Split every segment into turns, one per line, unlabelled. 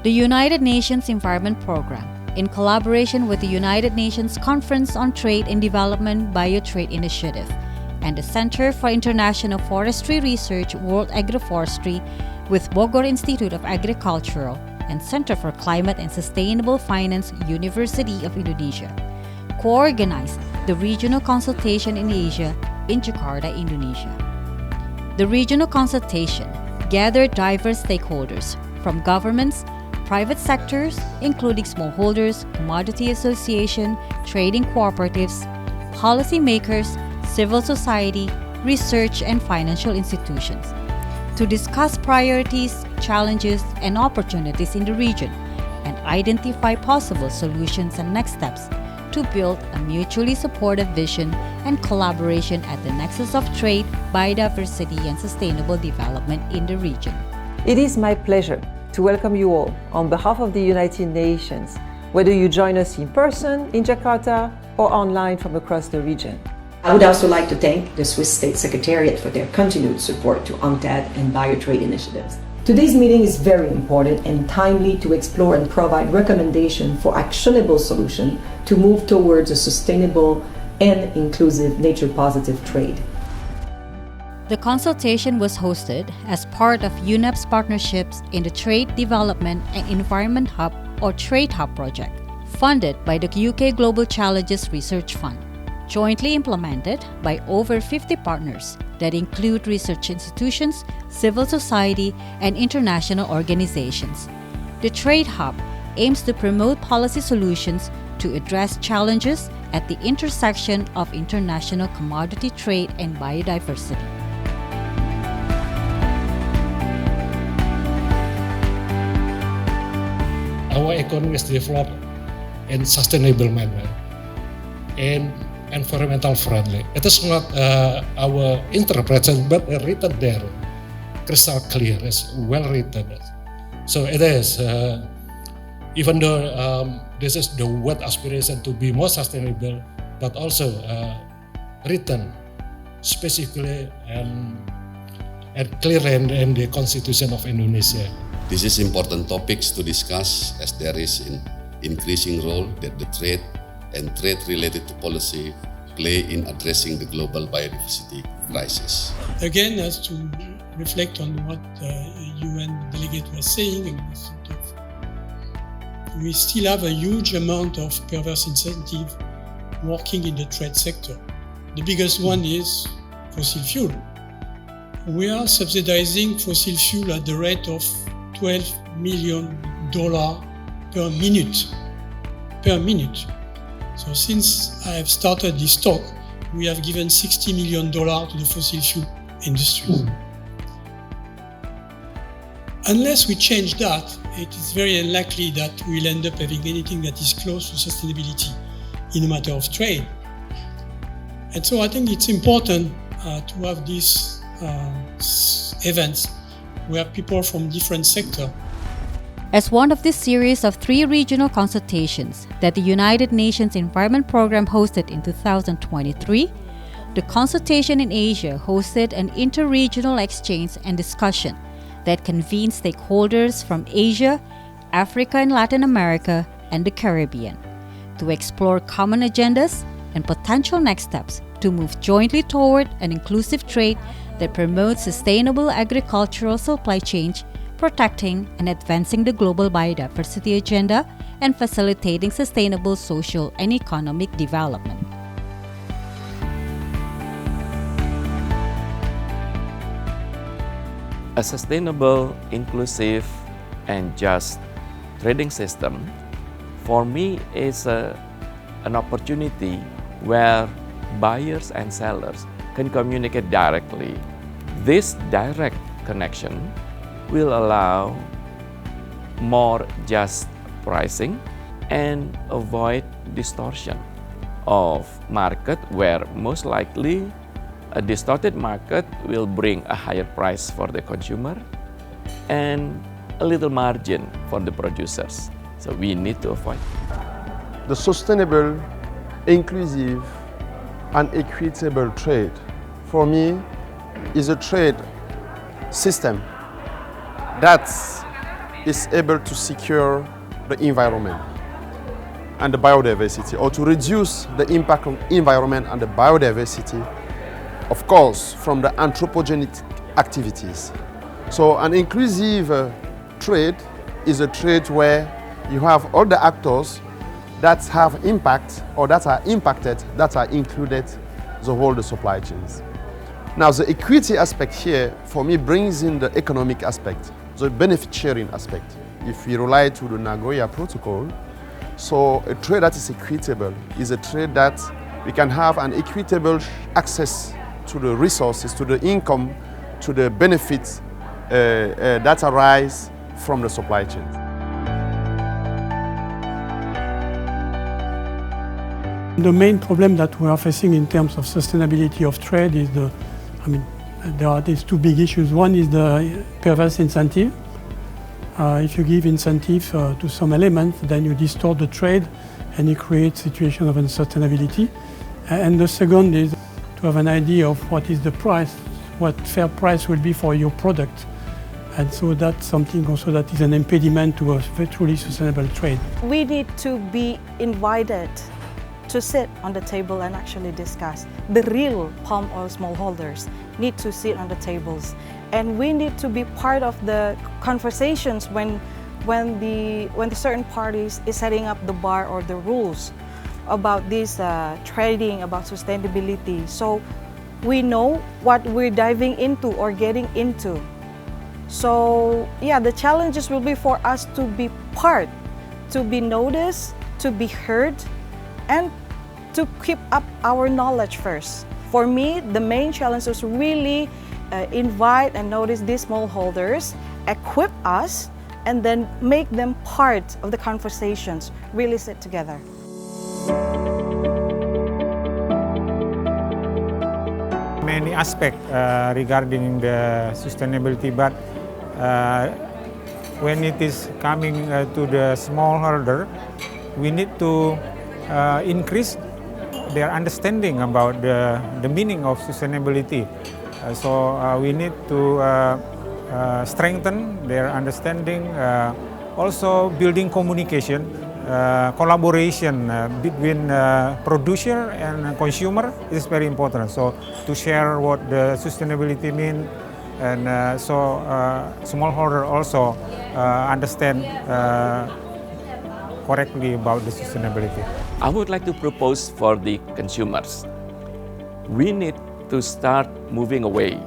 The United Nations Environment Programme, in collaboration with the United Nations Conference on Trade and Development BioTrade Initiative and the Center for International Forestry Research World Agroforestry with Bogor Institute of Agricultural and Center for Climate and Sustainable Finance, University of Indonesia, co-organized the Regional Consultation in Asia in Jakarta, Indonesia. The Regional Consultation gathered diverse stakeholders from governments, private sectors, including smallholders, commodity association, trading cooperatives, policymakers, civil society, research, and financial institutions, to discuss priorities, challenges, and opportunities in the region and identify possible solutions and next steps to build a mutually supportive vision and collaboration at the nexus of trade, biodiversity, and sustainable development in the region.
It is my pleasure to welcome you all on behalf of the United Nations, whether you join us in person in Jakarta or online from across the region.
I would also like to thank the Swiss State Secretariat for their continued support to UNCTAD and BioTrade initiatives. Today's meeting is very important and timely to explore and provide recommendations for actionable solutions to move towards a sustainable and inclusive nature-positive trade.
The consultation was hosted as part of UNEP's partnerships in the Trade Development and Environment Hub or Trade Hub project, funded by the UK Global Challenges Research Fund, jointly implemented by over 50 partners that include research institutions, civil society, and international organizations. The Trade Hub aims to promote policy solutions to address challenges at the intersection of international commodity trade and biodiversity.
Our economy is developed in sustainable manner and environmental friendly. It is not our interpretation, but written there, crystal clear, it's well written. So it is, even though this is the word aspiration to be more sustainable, but also written specifically and clearly in the Constitution of Indonesia.
This is important topics to discuss as there is an increasing role that the trade and trade-related to policy play in addressing the global biodiversity crisis.
Again, as to reflect on what the UN delegate was saying, we still have a huge amount of perverse incentive working in the trade sector. The biggest one is fossil fuel. We are subsidizing fossil fuel at the rate of $12 million per minute. So since I have started this talk, we have given $60 million to the fossil fuel industry. Unless we change that, it is very unlikely that we'll end up having anything that is close to sustainability in a matter of trade. And so I think it's important to have these events where people from different sectors.
As one of this series of 3 regional consultations that the United Nations Environment Programme hosted in 2023, the Consultation in Asia hosted an interregional exchange and discussion that convened stakeholders from Asia, Africa and Latin America, and the Caribbean to explore common agendas and potential next steps to move jointly toward an inclusive trade that promotes sustainable agricultural supply chains, protecting and advancing the global biodiversity agenda, and facilitating sustainable social and economic development.
A sustainable, inclusive, and just trading system, for me, is an opportunity where buyers and sellers can communicate directly. This direct connection will allow more just pricing and avoid distortion of market, where most likely a distorted market will bring a higher price for the consumer and a little margin for the producers. So we need to avoid.
The sustainable, inclusive, and equitable trade, for me, is a trade system that is able to secure the environment and the biodiversity, or to reduce the impact on environment and the biodiversity, of course, from the anthropogenic activities. So an inclusive trade is a trade where you have all the actors that have impact or that are impacted, that are included the whole the supply chains. Now the equity aspect here for me brings in the economic aspect, the benefit sharing aspect. If we rely to the Nagoya Protocol, so a trade that is equitable is a trade that we can have an equitable access to the resources, to the income, to the benefits that arise from the supply chain.
The main problem that we are facing in terms of sustainability of trade is there are these two big issues. One is the perverse incentive. If you give incentive to some elements, then you distort the trade and you create situation of unsustainability. And the second is to have an idea of what is the price, what fair price will be for your product. And so that's something also that is an impediment to a truly sustainable trade.
We need to be invited to sit on the table and actually discuss. The real palm oil smallholders need to sit on the tables, and we need to be part of the conversations when the certain parties is setting up the bar or the rules about this trading, about sustainability. So we know what we're diving into or getting into. So yeah, the challenges will be for us to be part, to be noticed, to be heard, and to keep up our knowledge first. For me, the main challenge is really invite and notice these smallholders, equip us, and then make them part of the conversations, really sit together.
Many aspects regarding the sustainability, but when it is coming to the smallholder, we need to increase their understanding about the meaning of sustainability. So we need to strengthen their understanding, also building communication, collaboration between producer and consumer is very important. So to share what the sustainability means, and so smallholder also understand correctly about the sustainability.
I would like to propose for the consumers, we need to start moving away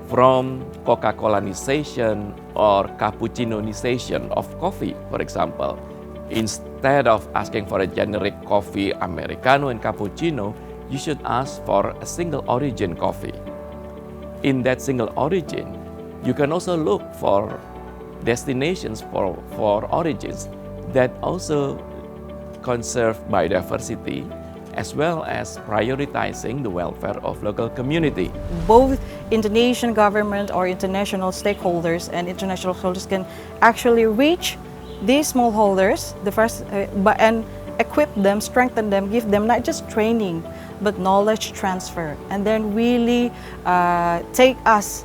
from Coca-Colanization or cappuccinoization of coffee, for example. Instead of asking for a generic coffee, Americano and cappuccino, you should ask for a single origin coffee. In that single origin, you can also look for destinations for origins that also conserve biodiversity, as well as prioritizing the welfare of local community.
Both Indonesian government or international stakeholders and international holders can actually reach these smallholders and equip them, strengthen them, give them not just training, but knowledge transfer, and then really take us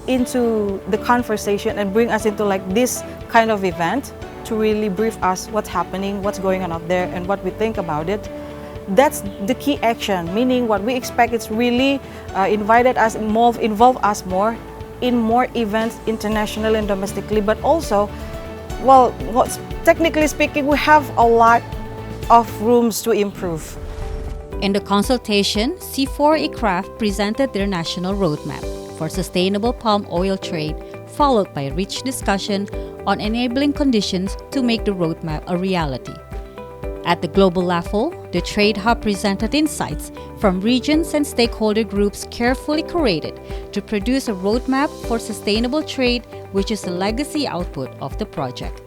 into the conversation and bring us into like this kind of event to really brief us what's happening, what's going on out there, and what we think about it. That's the key action, meaning what we expect is really invited us, involve us more in more events internationally and domestically, but also, well, technically speaking, we have a lot of rooms to improve.
In the consultation, CIFOR-ICRAF presented their national roadmap for sustainable palm oil trade, followed by a rich discussion on enabling conditions to make the roadmap a reality. At the global level, the Trade Hub presented insights from regions and stakeholder groups carefully curated to produce a roadmap for sustainable trade, which is the legacy output of the project.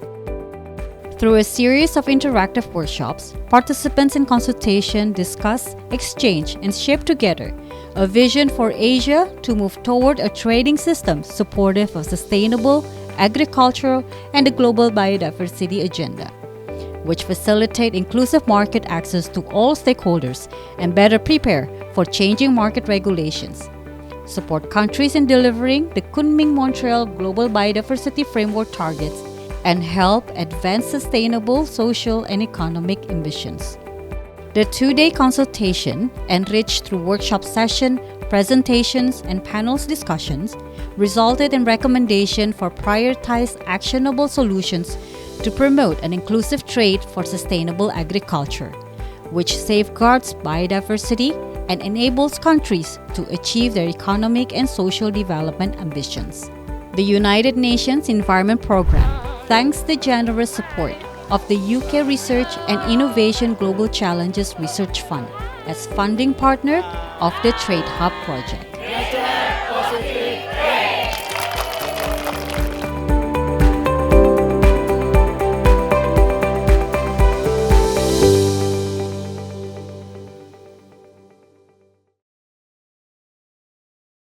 Through a series of interactive workshops, participants in consultation discuss, exchange, and shape together a vision for Asia to move toward a trading system supportive of sustainable, agricultural, and the global biodiversity agenda, which facilitate inclusive market access to all stakeholders and better prepare for changing market regulations, support countries in delivering the Kunming-Montreal Global Biodiversity Framework targets, and help advance sustainable social and economic ambitions. The two-day consultation, enriched through workshop session, presentations, and panels discussions, resulted in recommendation for prioritized actionable solutions to promote an inclusive trade for sustainable agriculture, which safeguards biodiversity and enables countries to achieve their economic and social development ambitions. The United Nations Environment Programme thanks the generous support of the UK Research and Innovation Global Challenges Research Fund as funding partner of the Trade Hub project.